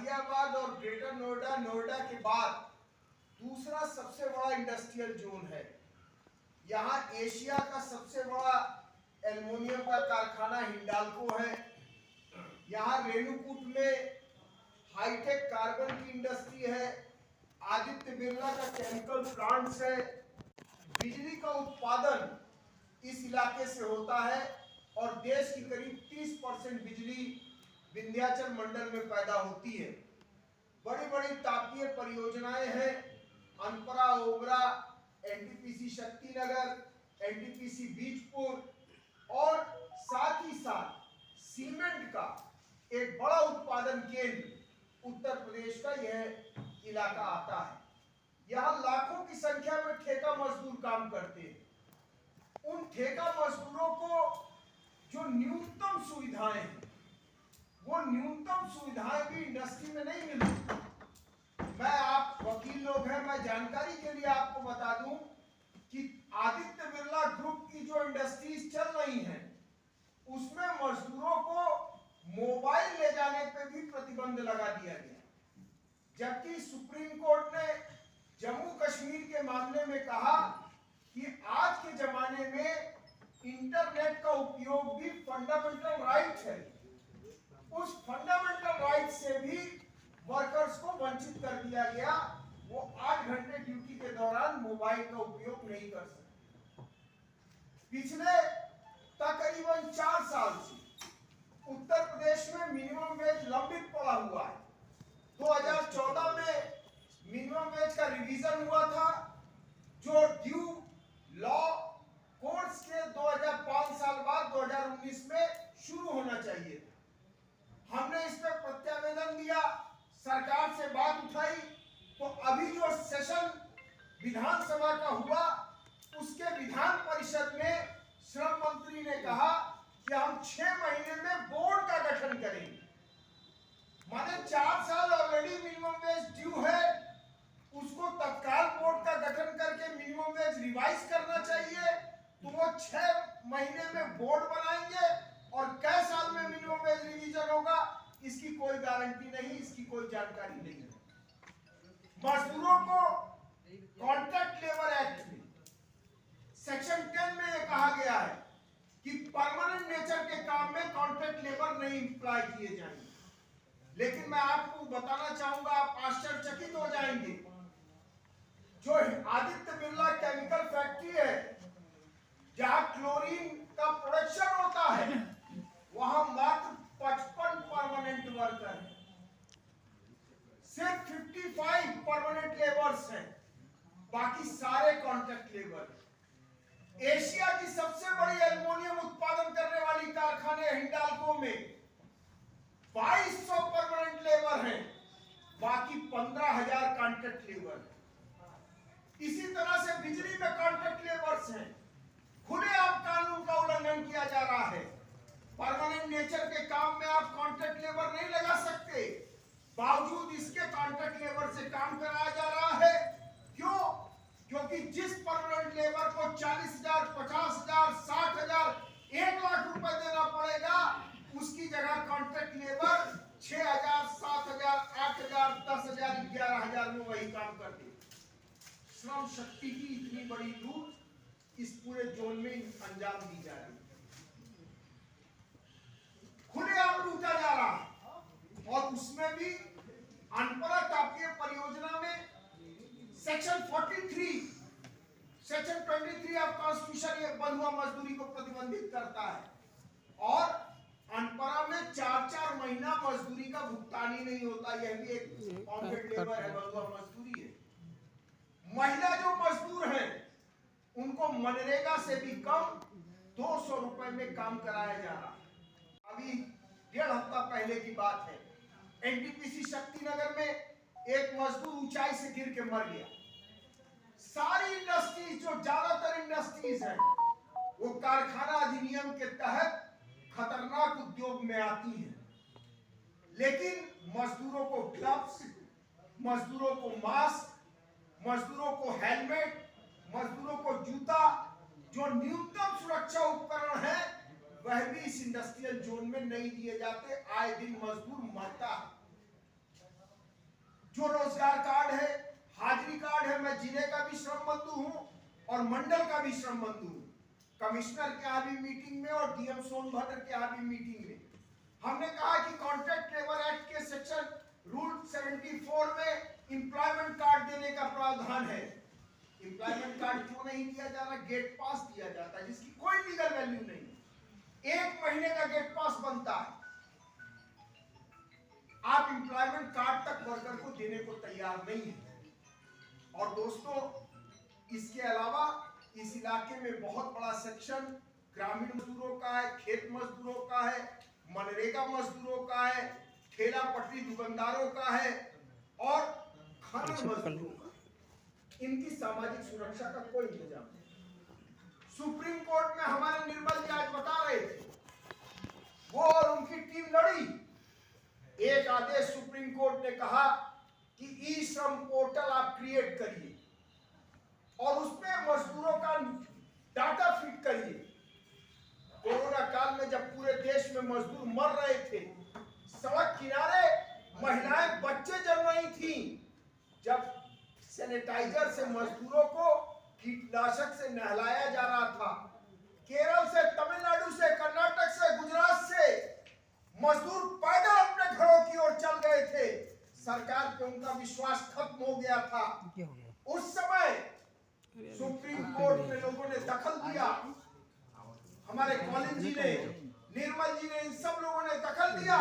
गाजियाबाद और ग्रेटर नोएडा, नोएडा के बाद दूसरा सबसे बड़ा इंडस्ट्रियल जोन है। यहाँ एशिया का सबसे बड़ा एल्युमिनियम का कारखाना हिंडाल्को है। यहाँ रेणुकूट में हाईटेक कार्बन की इंडस्ट्री है। आदित्य बिरला का केमिकल प्लांट्स है। बिजली का उत्पादन इस इलाके से होता है और देश की करीब 30% बिजली विंध्याचल मंडल में पैदा होती है। बड़ी बड़ी तापीय परियोजनाएं हैं, अनपरा, ओबरा, एनटीपीसी शक्तिनगर, एनटीपीसी बीजपुर और साथ ही साथ सीमेंट का एक बड़ा उत्पादन केंद्र उत्तर प्रदेश का यह इलाका आता है। यहाँ लाखों की संख्या में ठेका मजदूर काम करते हैं। उन ठेका मजदूरों को जो न्यूनतम सुविधाएं हैं, वो न्यूनतम सुविधाएं भी इंडस्ट्री में नहीं मिलती। मैं, आप वकील लोग हैं, मैं जानकारी के लिए आपको बता दूं कि आदित्य बिरला ग्रुप की जो इंडस्ट्रीज चल रही हैं, उसमें मजदूरों को मोबाइल ले जाने पे भी प्रतिबंध लगा दिया गया, जबकि सुप्रीम कोर्ट ने जम्मू कश्मीर के मामले में कहा कि आज के जमाने में इंटरनेट का उपयोग भी फंडामेंटल राइट है। उस फंडामेंटल राइट से भी वर्कर्स को वंचित कर दिया गया। वो 8 घंटे ड्यूटी के दौरान मोबाइल का उपयोग नहीं कर सकते। पिछले तकरीबन 4 साल से उत्तर प्रदेश में मिनिमम वेज लंबित पड़ा हुआ है। 2014 में मिनिमम वेज का रिवीजन हुआ था, जो ड्यू लॉ कोर्स के 2005 साल बाद 2019 में शुरू होना चाहिए था। हमने इस पर प्रत्यावेदन दिया, सरकार से बात उठाई, तो अभी जो सेशन विधानसभा का हुआ, उसके विधान परिषद में श्रम मंत्री ने कहा कि हम 6 महीने में बोर्ड का गठन करेंगे। माने 4 साल ऑलरेडी मिनिमम वेज ड्यू है, उसको तत्काल बोर्ड का गठन करके मिनिमम वेज रिवाइज करना चाहिए। तो वो 6 महीने में बोर्ड बनाएंगे और कई साल में मिनिमम वेज रिवीजन होगा, इसकी कोई गारंटी नहीं, इसकी कोई जानकारी नहीं है। मजदूरों को कॉन्ट्रैक्ट लेबर एक्ट में सेक्शन 10 में यह कहा गया है कि परमानेंट नेचर के काम में कॉन्ट्रैक्ट लेबर नहीं इंप्लॉय किए जाएंगे। लेकिन मैं आपको बताना चाहूंगा, आप आश्चर्यचकित हो जाएंगे, जो आदित्य बिरला केमिकल फैक्ट्री है, जहां क्लोरीन का प्रोडक्शन होता है, वहां मात्र 55 परमानेंट वर्कर हैं। सिर्फ 55 परमानेंट लेबर्स हैं, बाकी सारे कॉन्ट्रैक्ट लेबर। एशिया की सबसे बड़ी एल्युमिनियम उत्पादन करने वाली कारखाने हिंडाल्को में 2200 परमानेंट लेबर हैं, बाकी 15,000 कॉन्ट्रैक्ट लेबर हैं। इसी तरह से बिजली में कॉन्ट्रैक्ट लेबर्स हैं। खुलेआम कानून का उल्लंघन किया जा रहा है। परमानेंट नेचर के काम में आप कॉन्ट्रैक्ट लेबर नहीं लगा सकते, बावजूद इसके कॉन्ट्रैक्ट लेबर से काम कराया जा रहा है। क्यों? क्योंकि जिस परमानेंट लेबर को 40,000, 50,000, 60,000, 1 लाख रुपए देना पड़ेगा, उसकी जगह कॉन्ट्रैक्ट लेबर 6,000, 7,000, 8,000, 10,000, 11,000 में वही काम करते। श्रम शक्ति की इतनी बड़ी लूट इस पूरे जोन में अंजाम दी जा रही है, खुलेआम लूटा जा रहा है। और उसमें भी अनपरा तापीय परियोजना में सेक्शन 43, सेक्शन 23 ऑफ कॉन्स्टिट्यूशन ये बंधुआ मजदूरी को प्रतिबंधित करता है। और अनपरा में 4-4 महीना मजदूरी का भुगतान ही नहीं होता। यह भी एक कॉन्ट्रैक्ट लेबर है, बंधुआ मजदूरी है। महिला जो मजदूर हैं, उनको मनरेगा से भी कम 200 रुपए में काम कराया जा रहा है। अभी 1.5 हफ्ता पहले की बात है, एनटीपीसी शक्तिनगर में एक मजदूर ऊंचाई से गिर के मर गया। सारी इंडस्ट्रीज, जो ज्यादातर इंडस्ट्रीज हैं, वो कारखाना अधिनियम के तहत खतरनाक उद्योग में आती हैं, लेकिन मजदूरों को ग्लव्स, मजदूरों को मास्क, मजदूरों को हेलमेट, मजदूरों को जूता, जो न्यूनतम सुरक्षा उपकरण है, वह भी इस इंडस्ट्रियल जोन में नहीं दिए जाते। आए दिन मजदूर मरता है। जो रोजगार कार्ड है, हाजिरी कार्ड है, मैं जिले का भी श्रम बंधु हूं और मंडल का भी श्रम बंधु हूं। कमिश्नर के यहाँ भी मीटिंग में और डीएम सोनभद्र के यहाँ भी मीटिंग में हमने कहा कि कॉन्ट्रैक्ट लेबर एक्ट के सेक्शन रूल 74 में एम्प्लॉयमेंट कार्ड देने का प्रावधान है। एम्प्लॉयमेंट कार्ड क्यों नहीं दिया जा रहा? गेट पास दिया जाता है जिसकी कोई लीगल वैल्यू नहीं। 1 महीने का गेट पास बनता है। आप एम्प्लॉयमेंट कार्ड तक वर्कर को देने को तैयार नहीं है। और दोस्तों, इसके अलावा इस इलाके में बहुत बड़ा सेक्शन ग्रामीण मजदूरों का है, खेत मजदूरों का है, मनरेगा मजदूरों का है, ठेला पटरी दुकानदारों का है और खाना मजदूरों का। इनकी सामाजिक सुरक्षा का कोई इंतजाम नहीं। सुप्रीम कोर्ट में हमारे निर्मल जी आज बता रहे थे, वो और उनकी टीम लड़ी। एक आदेश सुप्रीम कोर्ट ने कहा कि ई श्रम पोर्टल आप क्रिएट करिए और उसमें मजदूरों का डाटा फीड करिए। कोरोना काल में जब पूरे देश में मजदूर मर रहे थे, सड़क किनारे महिलाएं बच्चे जल रही थी, जब सैनिटाइजर से मजदूरों को कीटनाशक से नहलाया जा रहा था, केरल से, तमिलनाडु से, कर्नाटक से, गुजरात से मजदूर पैदल अपने घरों की ओर चल गए थे। सरकार पे उनका विश्वास खत्म हो गया था। उस समय सुप्रीम कोर्ट में लोगों ने दखल दिया, हमारे कॉलेज जी ने, निर्मल जी ने, इन सब लोगों ने दखल दिया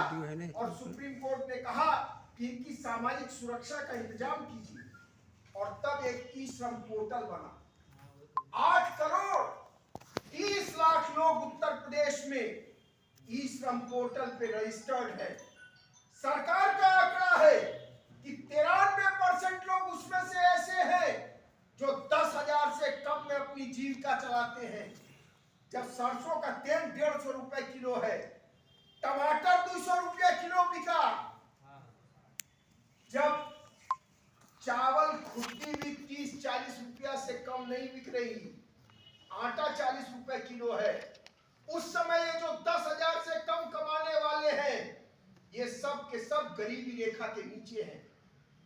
और सुप्रीम कोर्ट ने कहा कि इनकी सामाजिक सुरक्षा का इंतजाम कीजिए। और तब एक ई श्रम पोर्टल बना। 8 करोड़ 30 लाख लोग उत्तर प्रदेश में ई श्रम पोर्टल पे रजिस्टर्ड है। सरकार का आंकड़ा है कि 93% लोग उसमें से ऐसे हैं जो 10,000 से कम में अपनी जीविका चलाते हैं। जब सरसों का तेल 150 रुपए किलो है, टमाटर 200 रुपया किलो बिका, जब चावल खुद्दी भी 30-40 रुपया से कम नहीं बिक रही, आटा 40 रुपए किलो है, उस समय ये जो 10,000 से कम कमाने वाले हैं, ये सब के सब गरीबी रेखा के नीचे हैं।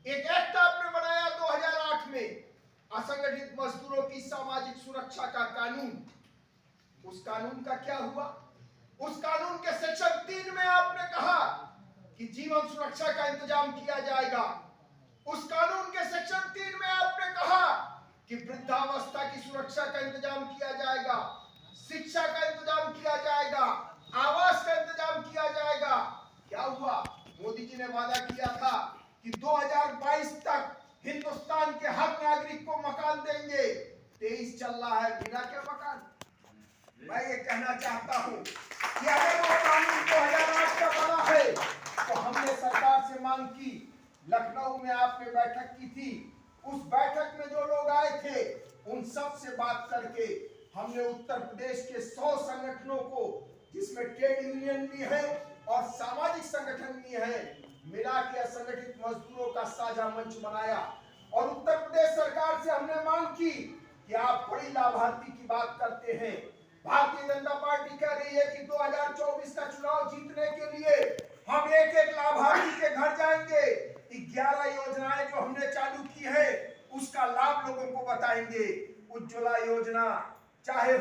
एक एक्ट आपने बनाया 2008 में, असंगठित मजदूरों की सामाजिक सुरक्षा का कानून। उस कानून का क्या हुआ? उस कानून के सेक्शन 3 में आपने कहा कि जीवन सुरक्षा का इंतजाम किया जाएगा। उस कानून के सेक्शन 3 में आपने कहा कि वृद्धावस्था की सुरक्षा का इंतजाम किया जाएगा, शिक्षा का इंतजाम किया जाएगा, आवास का इंतजाम किया जाएगा। क्या हुआ? मोदी जी ने वादा किया था कि 2022 तक हिंदुस्तान के हर नागरिक को मकान देंगे। 23 चल रहा है, बिना क्या मकान? मैं ये कहना चाहता हूँ कि अगर वो कानून 2008 का बना है तो हमने सरकार से मांग की। लखनऊ में आपने बैठक की थी, उस बैठक में जो लोग आए थे उन सब से बात करके हमने उत्तर प्रदेश के 100 संगठनों को, जिसमें ट्रेड यूनियन भी है और सामाजिक संगठन भी है, मिला के असंगठित मजदूरों का साझा मंच बनाया। और उत्तर प्रदेश सरकार से हमने मांग की कि आप बड़ी लाभार्थी की बात करते हैं। भारतीय जनता पार्टी कह रही है कि 2024 का चुनाव जीतने के लिए हम एक लाभार्थी के घर जाएंगे, 11 योजनाएं जो हमने चालू की है उसका लाभ लोगों को बताएंगे। उज्ज्वला योजना चाहे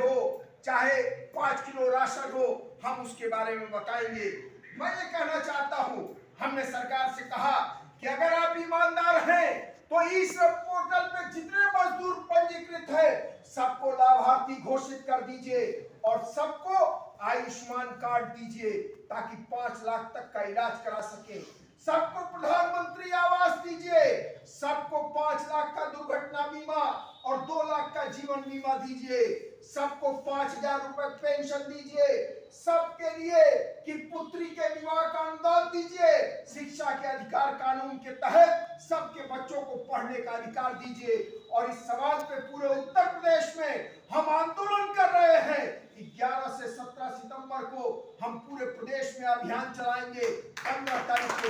5 किलो राशन हो, हम उसके बारे में बताएंगे। मैं ये कहना चाहता हूँ, हमने सरकार से कहा कि अगर आप ईमानदार हैं तो ई श्रम पोर्टल पे जितने मजदूर पंजीकृत है सबको लाभार्थी घोषित कर दीजिए और सबको आयुष्मान कार्ड दीजिए ताकि 5 लाख तक का इलाज करा सके। सबको प्रधानमंत्री आवास दीजिए, सबको 5 लाख का दुर्घटना बीमा और 2 लाख का जीवन बीमा दीजिए, सबको 5,000 रुपए पेंशन दीजिए, सबके लिए कि पुत्री के विवाह का अनुदान दीजिए, शिक्षा के अधिकार कानून के तहत सबके बच्चों को पढ़ने का अधिकार दीजिए। और इस सवाल पे पूरे उत्तर प्रदेश में हम आंदोलन कर रहे हैं कि 11 से 17 सितंबर को हम पूरे प्रदेश में अभियान चलाएंगे। 15 तारीख को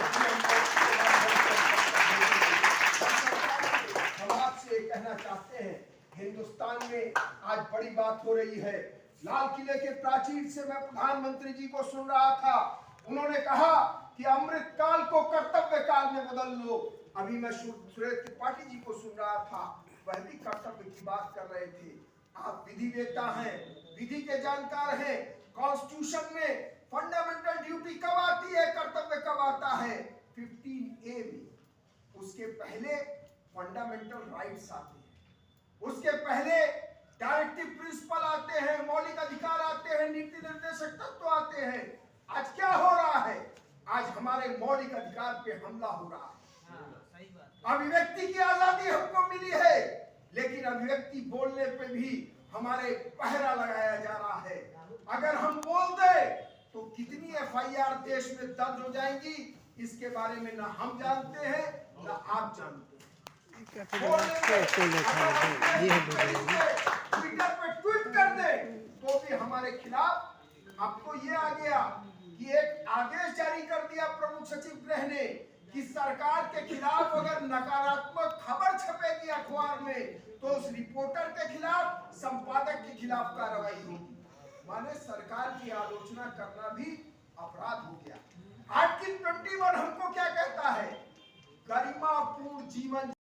हम आपसे कहना चाहते हैं, हिंदुस्तान में आज बड़ी बात हो रही है। लाल किले के प्राचीर से मैं प्रधानमंत्री जी को सुन रहा था, उन्होंने कहा कि अमृत काल को कर्तव्य काल में बदल लो। अभी मैं सुरेश त्रिपाठी जी को सुन रहा था, वह भी कर्तव्य की बात कर रहे थे। आप विधिवेत्ता हैं, विधि के जानकार हैं। कॉन्स्टिट्यूशन में फंडामेंटल ड्यूटी कब आती है, कर्तव्य कब आता है? 15A में। उसके पहले फंडामेंटल राइट्स आते हैं, उसके पहले डायरेक्टिव प्रिंसिपल आते हैं, मौलिक अधिकार आते हैं, नीति निर्देशक तत्व आते हैं। आज क्या हो रहा है? आज हमारे मौलिक अधिकार पे हमला हो रहा है। अभिव्यक्ति की आजादी हमको मिली है, लेकिन अभिव्यक्ति बोलने पे भी हमारे पहरा लगाया जा रहा है। अगर हम बोल दे तो कितनी FIR देश में दर्ज हो जाएंगी, इसके बारे में ना हम जानते हैं ना आप जानते हैं। ट्विटर पे ट्वीट कर दे तो भी हमारे खिलाफ। अब तो ये आ गया कि एक आदेश जारी कर दिया प्रमुख सचिव गृह ने कि सरकार के खिलाफ अगर नकारात्मक खबर छपेगी अखबार में तो उस रिपोर्टर के खिलाफ, संपादक के खिलाफ कार्रवाई होगी। माने सरकार की आलोचना करना भी अपराध हो गया।